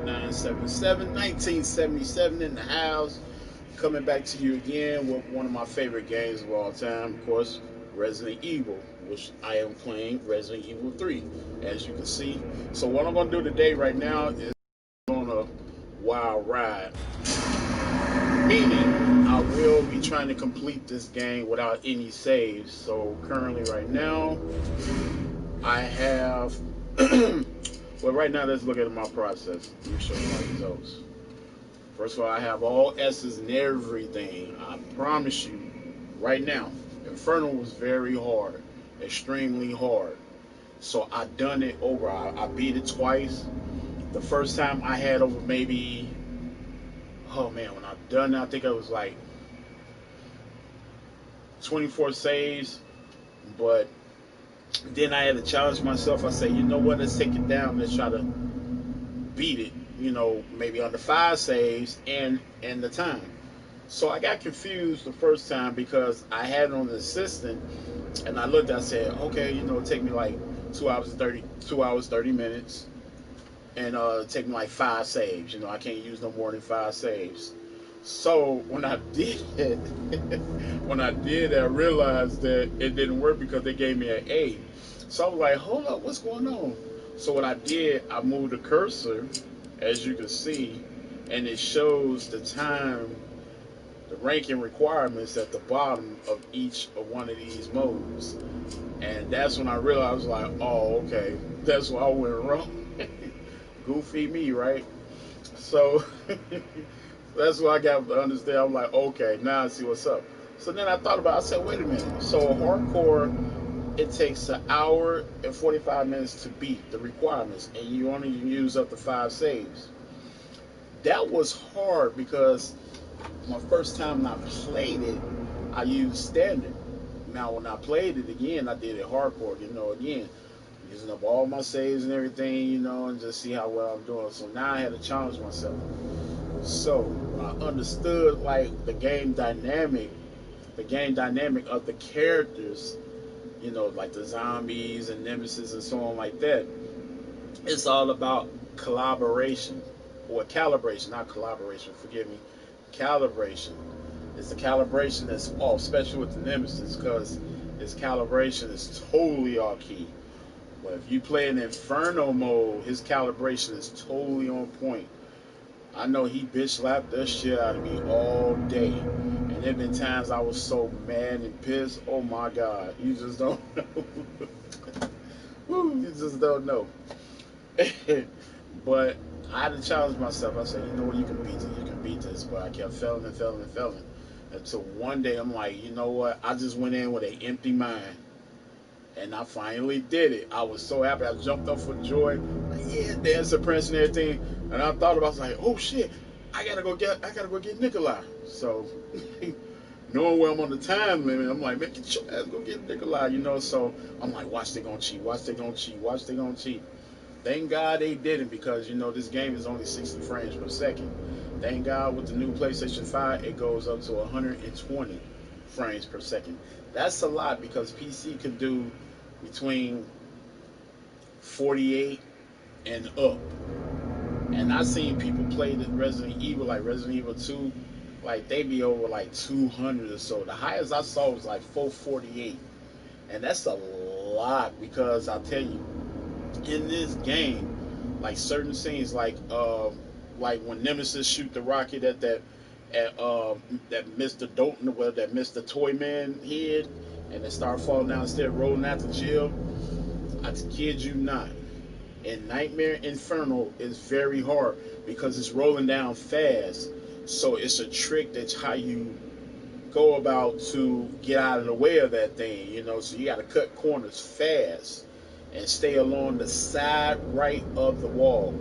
FatShang1977's 1977 in the house. Coming back to you again with one of my favorite games of all time, of course, Resident Evil, which I am playing Resident Evil 3, as you can see. So what I'm going to do today right now is on a wild ride. Meaning, I will be trying to complete this game without any saves. So currently right now, I have... well, right now, let's look at my process. Let me show you my results. First of all, I have all S's and everything. I promise you, right now, Inferno was very hard, extremely hard. So I done it over. I beat it twice. The first time I had over maybe, oh man, when I done it, I think it was like 24 saves. But then I had to challenge myself. I said, you know what? Let's take it down. Let's try to beat it. You know, maybe under 5 saves and the time. So I got confused the first time because I had it on the assistant, and I looked. I said, okay, you know, it take me like 2 hours 30 minutes, and take me like 5 saves. You know, I can't use no more than 5 saves. So when I did it, when I did, I realized that it didn't work because they gave me an A. So I was like, hold up, what's going on? So what I did, I moved the cursor, as you can see, and it shows the time, the ranking requirements at the bottom of each of one of these modes. And that's when I realized, like, oh, okay, that's why I went wrong. Goofy me, right? So that's what I got to understand. I'm like, okay, now I see what's up. So then I thought about it. I said, wait a minute. So hardcore, it takes an hour and 45 minutes to beat the requirements, and you only use up to 5 saves. That was hard because my first time I played it, I used standard. Now when I played it again, I did it hardcore. You know, again, using up all my saves and everything. You know, and just see how well I'm doing. So now I had to challenge myself. So when I understood like the game dynamic of the characters, you know, like the zombies and nemesis and so on like that. It's all about collaboration or calibration, not collaboration. Forgive me, calibration. It's the calibration that's off, especially with the nemesis, because his calibration is totally off key. But if you play in Inferno mode, his calibration is totally on point. I know he bitch slapped the shit out of me all day. And there been times I was so mad and pissed. Oh my God. You just don't know. Woo, you just don't know. But I had to challenge myself. I said, you know what, you can beat this. You can beat this. But I kept failing and failing and failing. Until one day I'm like, you know what? I just went in with an empty mind. And I finally did it. I was so happy. I jumped up for joy. Like, yeah, dancing, prancing, and everything. And I thought about, I was like, oh shit, I gotta go get Nikolai. So, knowing where I'm on the time limit, I'm like, man, get your ass, go get Nikolai, you know. So I'm like, watch they gonna cheat, watch they gonna cheat, watch they gonna cheat. Thank God they didn't because you know this game is only 60 frames per second. Thank God with the new PlayStation 5, it goes up to 120 frames per second. That's a lot because PC can do between 48 and up. And I seen people play the Resident Evil, like Resident Evil 2, like they be over like 200 or so. The highest I saw was like 448. And that's a lot because I'll tell you, in this game, like certain scenes, like when Nemesis shoot the rocket at that Mr. Dalton, well, that Mr. Toyman head, and it start falling down instead of rolling out the jail. I kid you not. And Nightmare Inferno is very hard because it's rolling down fast. So it's a trick that's how you go about to get out of the way of that thing, you know. So you got to cut corners fast and stay along the side right of the wall,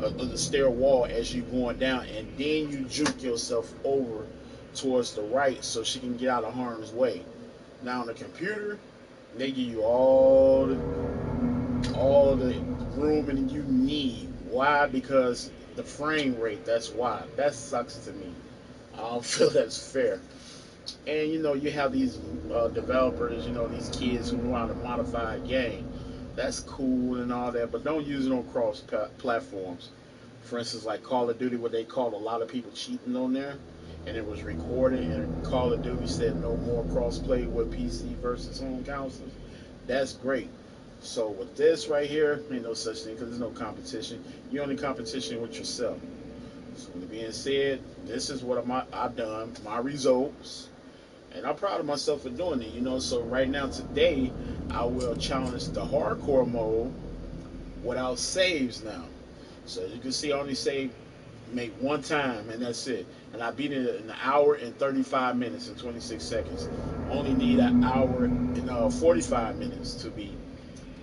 of the stair wall as you going down, and then you juke yourself over towards the right so she can get out of harm's way. Now on the computer, they give you all the room and you need. Why? Because the frame rate. That's why. That sucks to me. I don't feel that's fair. And you know, you have these developers, you know, these kids who know how to modify a game. That's cool and all that, but don't use it on cross platforms For instance, like Call of Duty, what they called a lot of people cheating on there, and it was recorded. And Call of Duty said no more crossplay with PC versus home consoles. That's great. So with this right here, ain't no such thing because there's no competition. You're only competition with yourself. So with being said, this is what I've done, my results, and I'm proud of myself for doing it. So right now today, I will challenge the hardcore mode without saves now. So you can see, I only save make one time, and that's it. And I beat it in an hour and 35 minutes and 26 seconds. Only need an hour and 45 minutes to beat.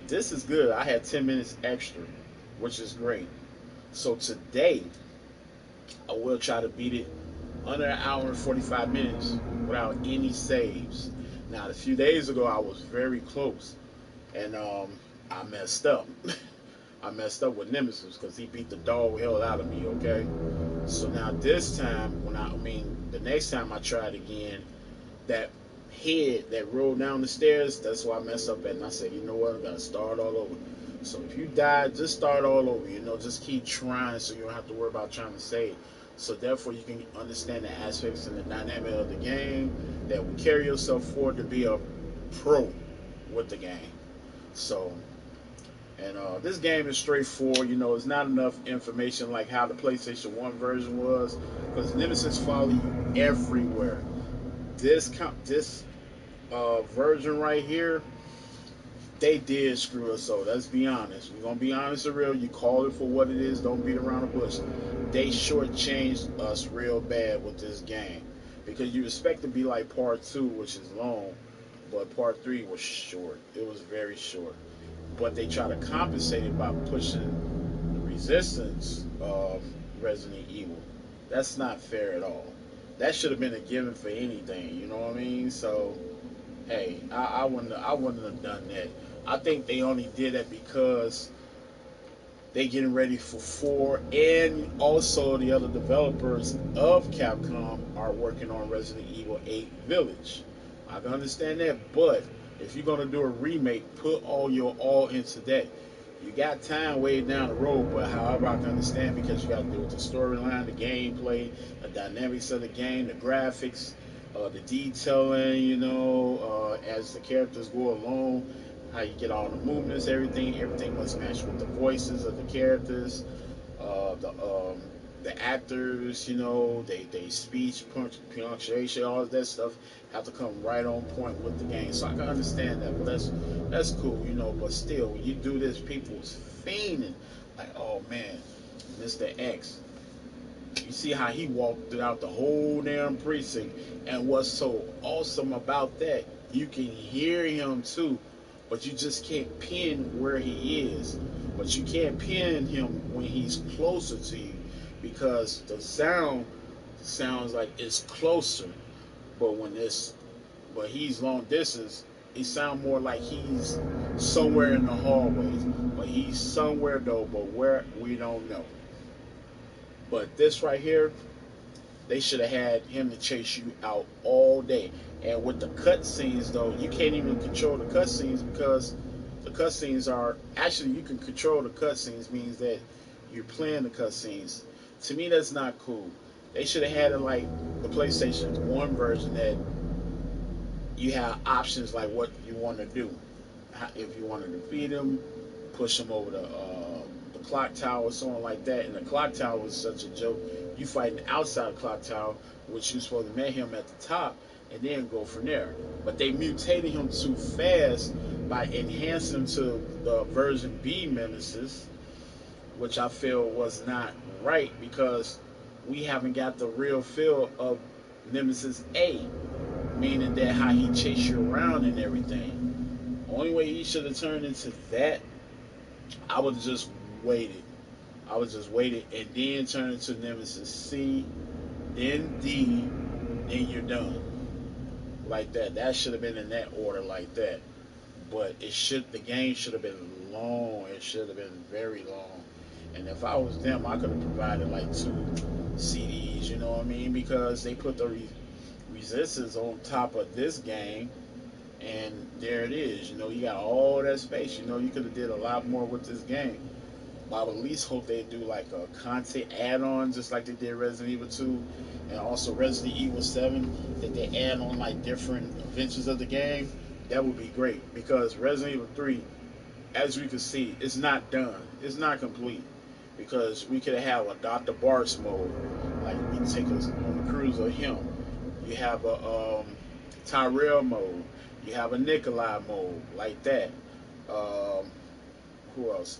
This is good. I had 10 minutes extra, which is great. So today, I will try to beat it under an hour and 45 minutes without any saves. Now, a few days ago, I was very close, and I messed up. I messed up with Nemesis because he beat the dog hell out of me, okay? So now this time, the next time I tried again, that head that rolled down the stairs, that's why I messed up at. And I said, you know what, I gotta start all over. So if you die, just start all over, just keep trying so you don't have to worry about trying to save. So therefore you can understand the aspects and the dynamic of the game that will carry yourself forward to be a pro with the game. So, and this game is straightforward. It's not enough information like how the PlayStation 1 version was, because Nemesis follow you everywhere. This version right here, they did screw us. So let's be honest. We're gonna be honest and real. You call it for what it is. Don't beat around the bush. They shortchanged us real bad with this game, because you expect to be like part two, which is long, but part three was short. It was very short. But they try to compensate it by pushing the resistance of Resident Evil. That's not fair at all. That should have been a given for anything. You know what I mean? So hey, I wouldn't have done that. I think they only did that because they getting ready for 4, and also the other developers of Capcom are working on Resident Evil 8 Village. I can understand that, but if you're gonna do a remake, put all into that. You got time way down the road, but however I can understand, because you got to deal with the storyline, the gameplay, the dynamics of the game, the graphics, the detailing, as the characters go along, how you get all the movements, everything must match with the voices of the characters, the actors, they speech, punctuation, all of that stuff have to come right on point with the game. So I can understand that, but that's cool, But still, when you do this, people's fiending like, oh man, Mr. X. You see how he walked throughout the whole damn precinct, and what's so awesome about that, you can hear him too, but you just can't pin where he is. But you can't pin him when he's closer to you, because the sound sounds like it's closer. But but he's long distance, it sounds more like he's somewhere in the hallways. But he's somewhere though, but where we don't know. But this right here, they should have had him to chase you out all day. And with the cutscenes, though, you can't even control the cutscenes, because the cutscenes are actually, you can control the cutscenes, means that you're playing the cutscenes. To me, that's not cool. They should have had it like the PlayStation 1 version, that you have options like what you want to do. If you want to defeat him, push him over the clock tower, something like that. And the clock tower was such a joke. You fighting outside the clock tower, which you're supposed to meet him at the top, and then go from there. But they mutated him too fast by enhancing him to the version B Nemesis, which I feel was not right, because we haven't got the real feel of Nemesis A, meaning that how he chased you around and everything. Only way he should have turned into that, I would have just waited. I would just waited and then turn into Nemesis C, then D, then you're done. Like that. That should have been in that order, like that. But the game should have been long. It should have been very long. And if I was them, I could have provided like 2 CDs, you know what I mean? Because they put the resistance on top of this game, and there it is. You got all that space. You could have did a lot more with this game. I would at least hope they do like a content add-on, just like they did Resident Evil 2 and also Resident Evil 7. That they add on like different adventures of the game. That would be great because Resident Evil 3, as we can see, it's not done. It's not complete because we could have a Dr. Bart's mode, like we can take us on the cruise of him. You have a Tyrell mode. You have a Nikolai mode, like that. Um, who else?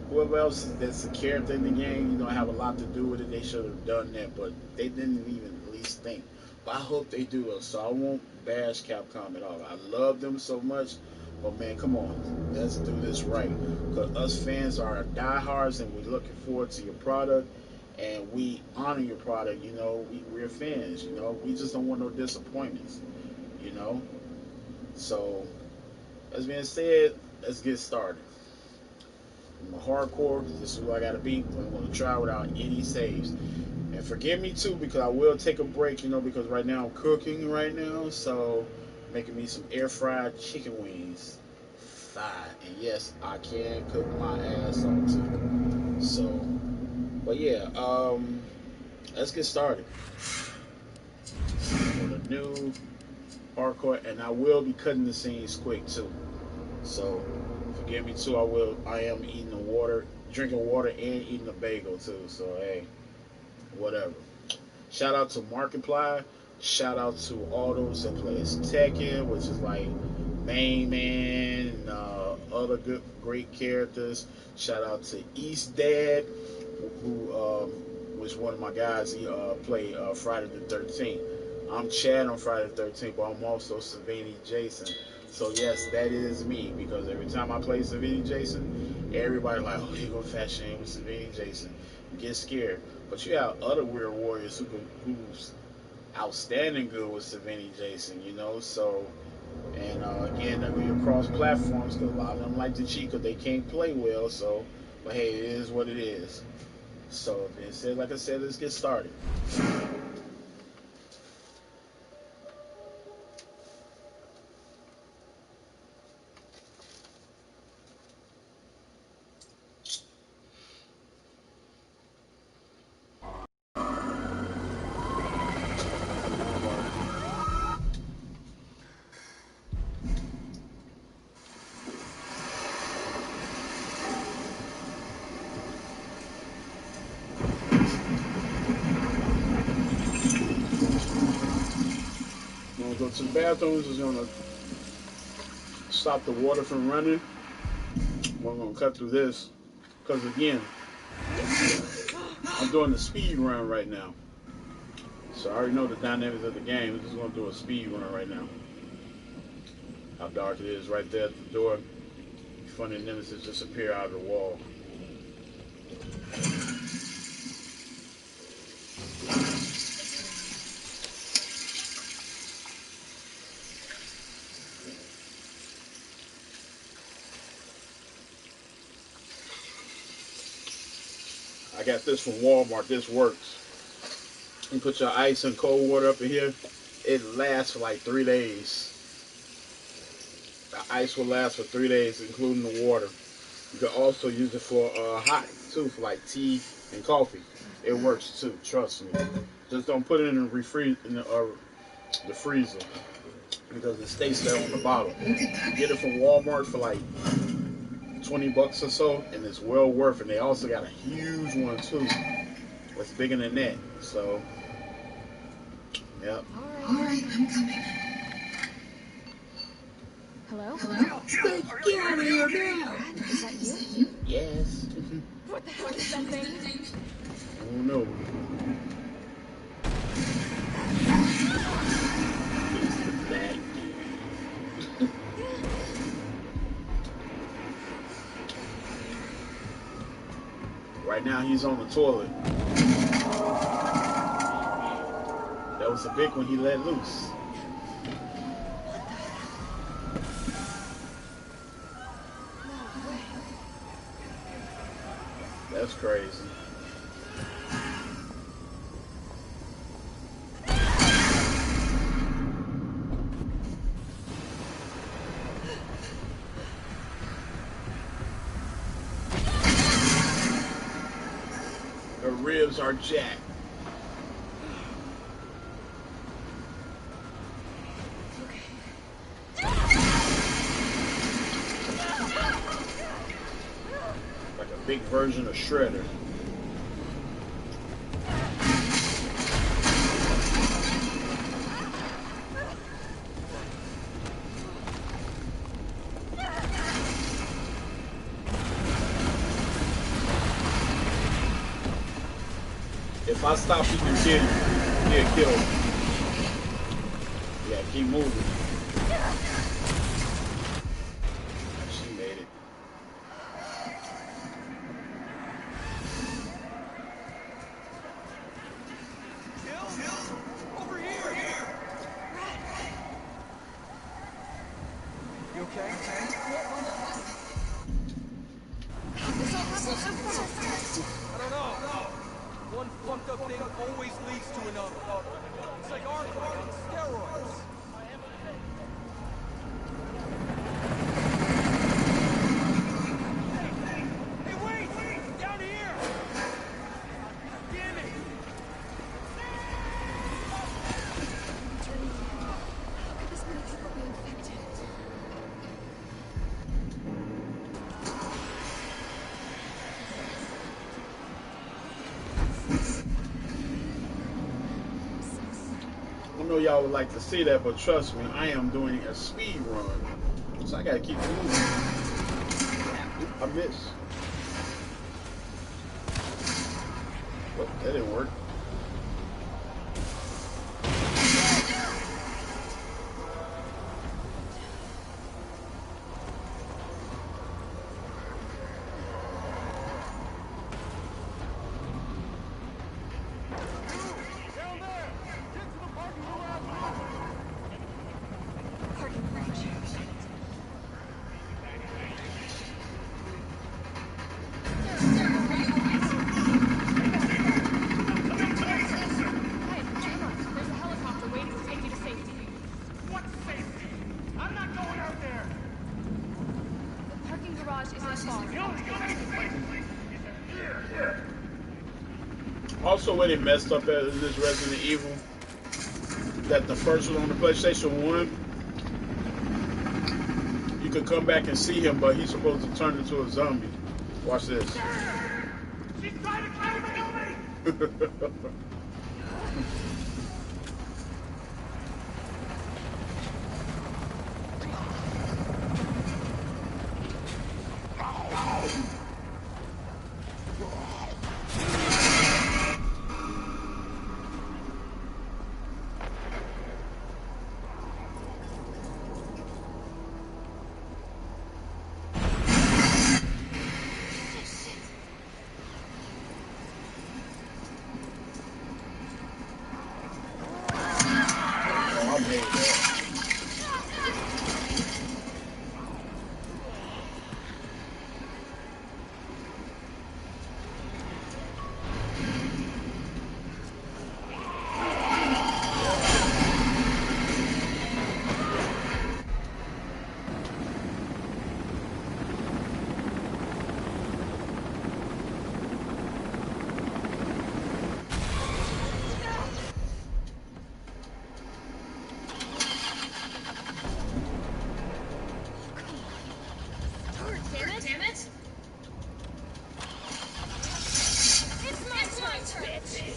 Whoever else that's a character in the game, you know, have a lot to do with it. They should have done that, but they didn't even at least think. But I hope they do it, so I won't bash Capcom at all. I love them so much, but man, come on, let's do this right. Because us fans are diehards, and we're looking forward to your product, and we honor your product. You know, we're fans. You know, we just don't want no disappointments. You know, so as being said, let's get started. I'm a hardcore. This is what I gotta be. I'm gonna try without any saves. And forgive me too because I will take a break, you know, because right now I'm cooking right now, so making me some air fried chicken wings. Fine. And yes, I can cook my ass off too. So, but yeah, let's get started. For the new hardcore, and I will be cutting the scenes quick too. So forgive me too. I am eating the water, drinking water, and eating a bagel too. So hey, whatever. Shout out to Markiplier. Shout out to all those that plays Tekken, which is like Main Man and other good great characters. Shout out to East Dad, who was one of my guys. He played Friday the 13th. I'm Chad on Friday the 13th, but I'm also Savini Jason. So yes, that is me because every time I play Savini Jason, everybody like, oh, here go Fat Shane with Savini Jason. You get scared. But you have other weird warriors who's outstanding good with Savini Jason, you know. So and again, that be across platforms because a lot of them like to cheat because they can't play well. So, but hey, it is what it is. So, being said, like I said, let's get started. I'm gonna go to the bathrooms. Is gonna stop the water from running. We're gonna cut through this because again, I'm doing the speed run right now. So I already know the dynamics of the game. We're just gonna do a speed run right now. How dark it is right there at the door. Funny nemesis just appear out of the wall. I got this from Walmart. This works. You put your ice and cold water up in here. It lasts for like 3 days. The ice will last for 3 days, including the water. You can also use it for hot too, for like tea and coffee. It works too. Trust me. Just don't put it in the freezer because it stays there on the bottle. You get it from Walmart for like 20 bucks or so, and it's well worth it. They also got a huge one too. It's bigger than that. So, yep. All right, I'm coming. Hello? Get out of here now! Is that you? Yes. What the hell is that thing? Oh no. It's the black dude. Right now he's on the toilet. That was a big one he let loose. That's crazy. Her ribs are jacked. Like a big version of Shredder. If I stop, he can kill you. He'll kill you. Yeah, keep moving. She made it. Over here! You okay? I don't know. One fucked up thing always leads to another. It's like arthritis on steroids. Hey, wait! Down here! Damn it! How could this many people be infected? I know y'all would like to see that, but trust me, I am doing a speed run. So I gotta keep moving. Oop, I missed. Well, that didn't work. Down there! Get to the parking garage! Parking garage. Quiet, come on. There's a helicopter waiting to take you to safety. What safety? I'm not going out there! The parking garage isn't far. The only safe place is here! Also, what it messed up at in this Resident Evil, that the first one on the PlayStation 1, you could come back and see him, but he's supposed to turn into a zombie. Watch this. She's trying to kill me! Oh, I made that. Damn it! It's my turn, bitch!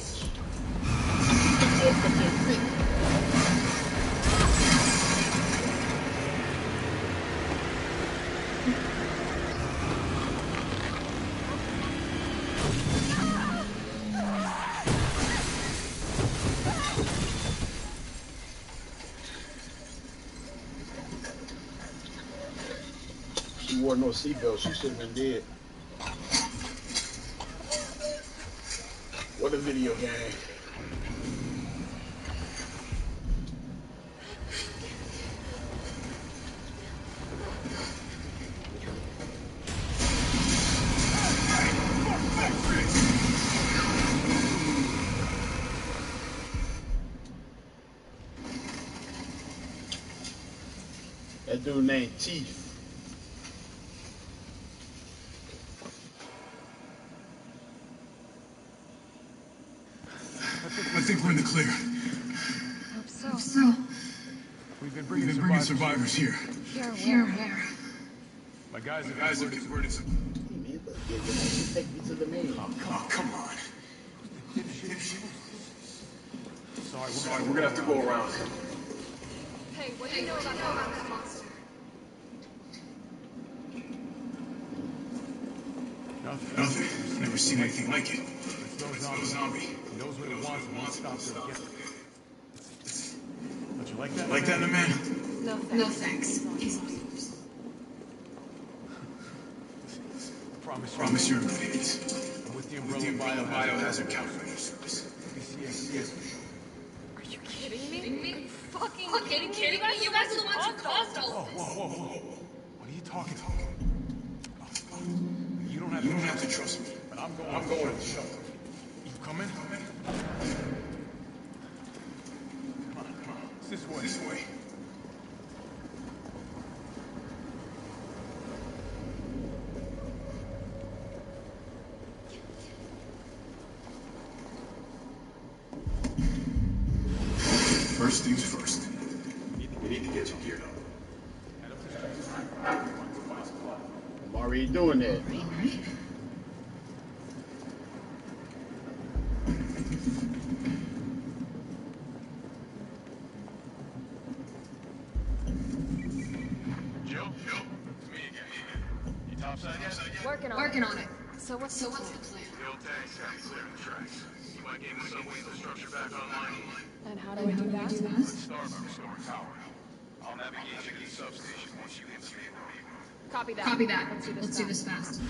She wore no seatbelt. She should have been dead. What a video game. That dude named Teeth. think we're in the clear. Hope so. We've been bringing survivors here. Here, where? My guys have converted some. Hey, man, look, you take me to the moon. Oh, come on. Sorry, we're gonna have to go around. Hey, what do you know about this monster? Nothing. Never seen anything like it. It's no zombie. He knows what it wants and won't stop till it gets it. Don't you like that? Like that in a man? No thanks. Promise you're obedient. I'm with the Umbrella Biohazard Countermeasure Service. Yes. Are you kidding me? Are you fucking kidding me? You guys are the ones who caused all this. Whoa. What are you talking about? You don't have to trust me. But I'm going to the show. You coming? Come on. It's this way. First things first. We need to get you geared up. I'm already doing that. Jill, it's me again. You topside yet? Working on it. So what's the plan? The old tank's got me clearing the tracks. You might get the subway infrastructure back online. And how do I do that? Let's start by restoring power. I'll navigate you to the substation once you hit the main road. Copy that. Let's do this fast.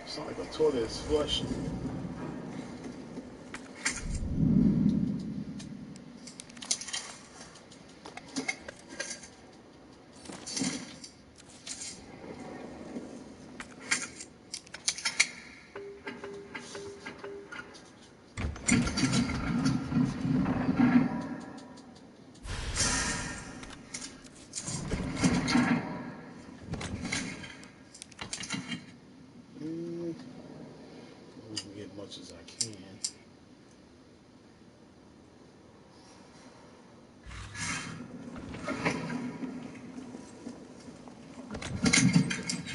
Sound like a toilet is flushing. We can get as much as I can.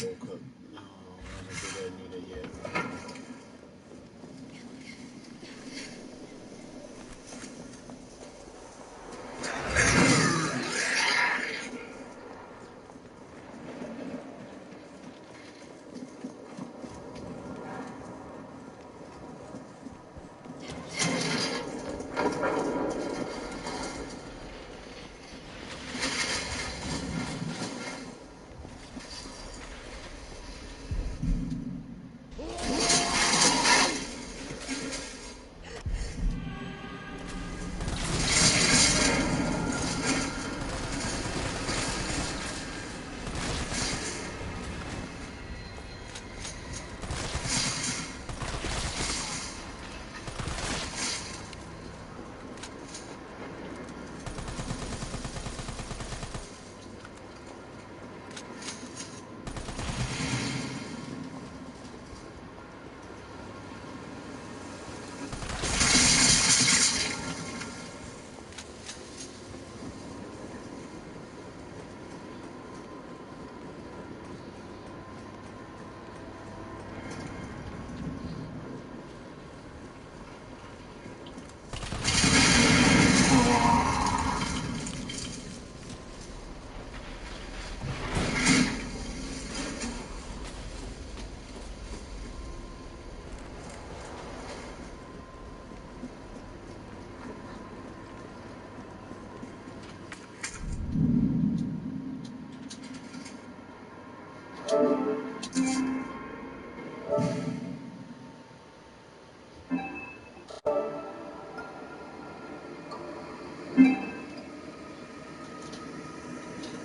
Woke up. No, I haven't did that neither yet.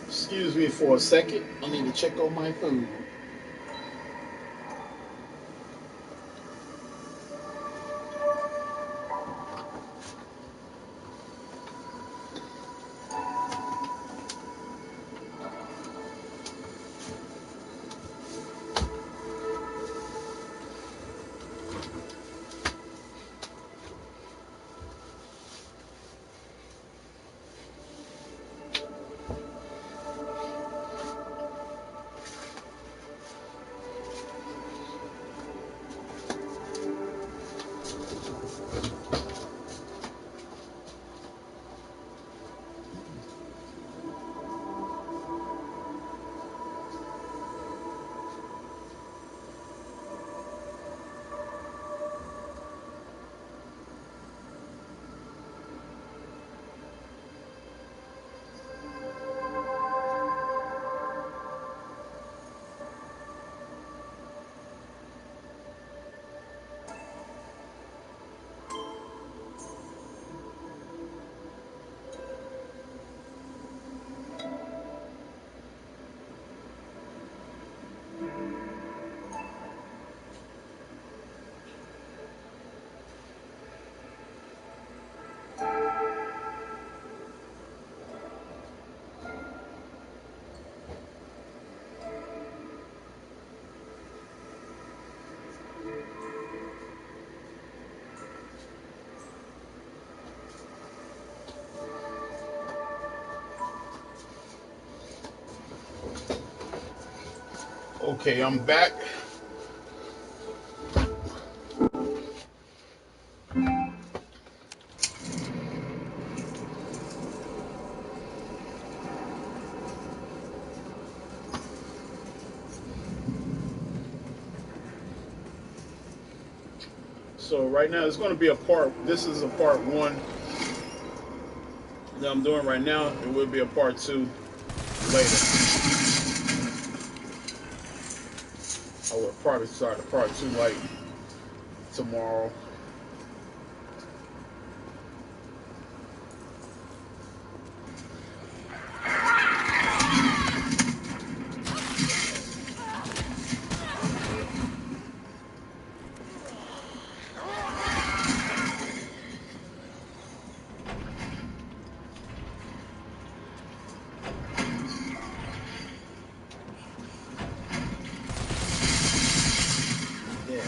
Excuse me for a second. I need to check on my food. Okay, I'm back. So right now it's going to be a part. This is a part one that I'm doing right now. It will be a part two later. I will probably start a part two like tomorrow. Yeah.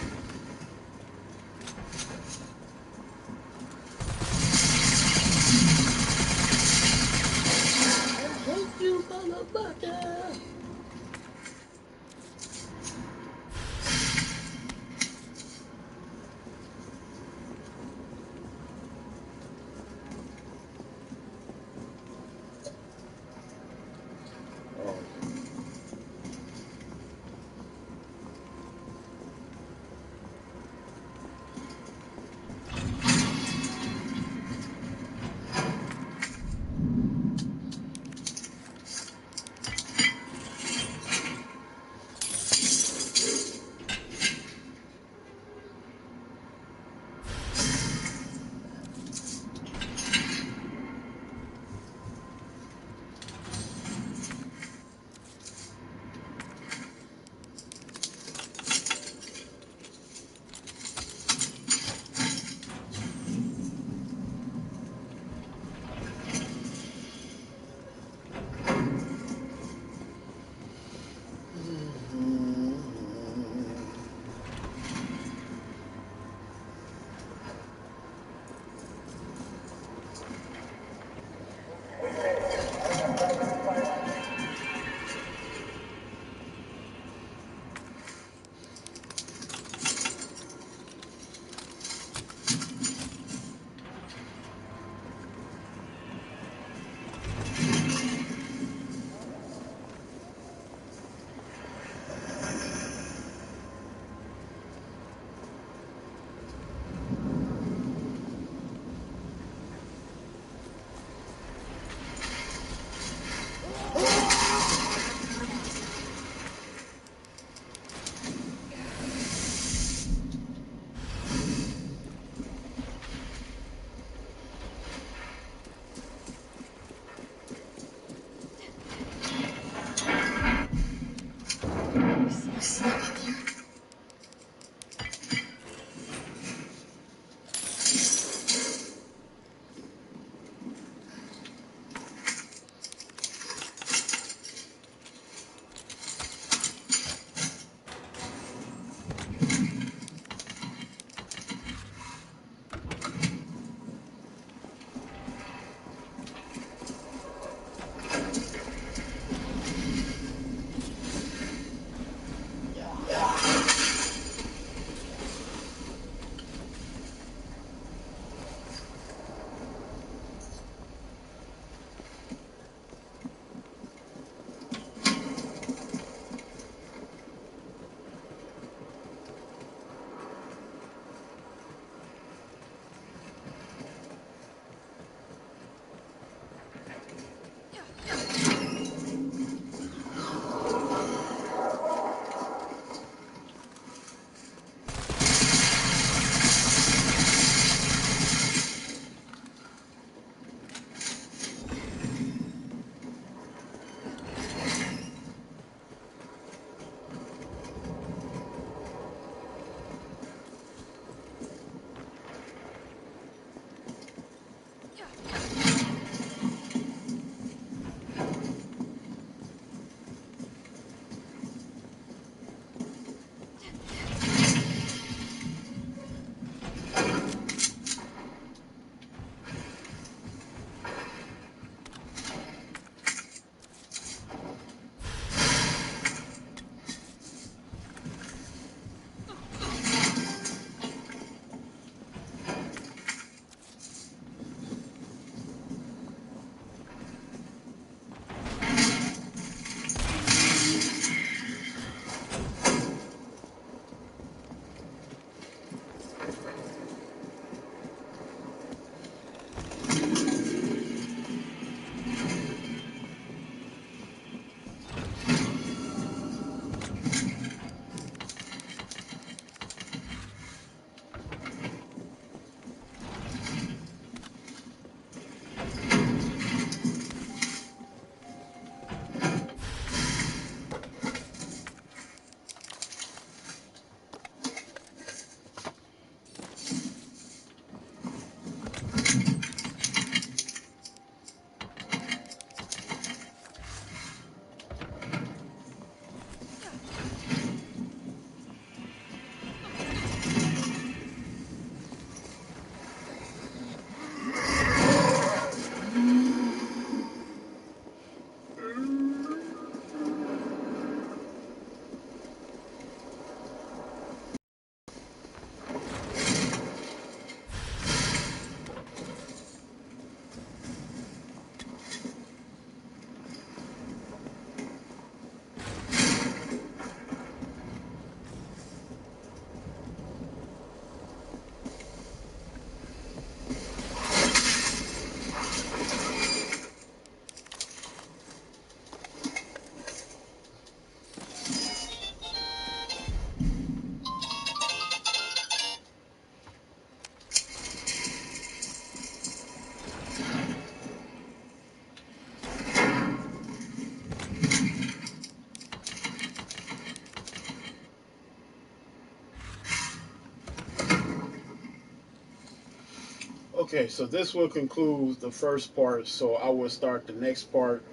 Okay, so this will conclude the first part. So I will start the next part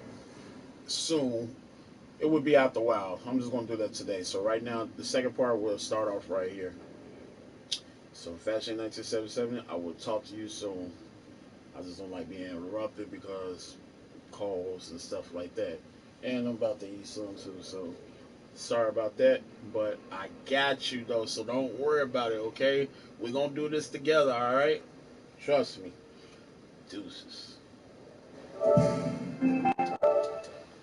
soon. It would be out the wild. I'm just gonna do that today. So right now, the second part will start off right here. So FatShang1977, I will talk to you soon. I just don't like being interrupted because calls and stuff like that. And I'm about to eat soon too, so sorry about that. But I got you though, so don't worry about it, okay? We're gonna do this together, alright? Trust me. Deuces.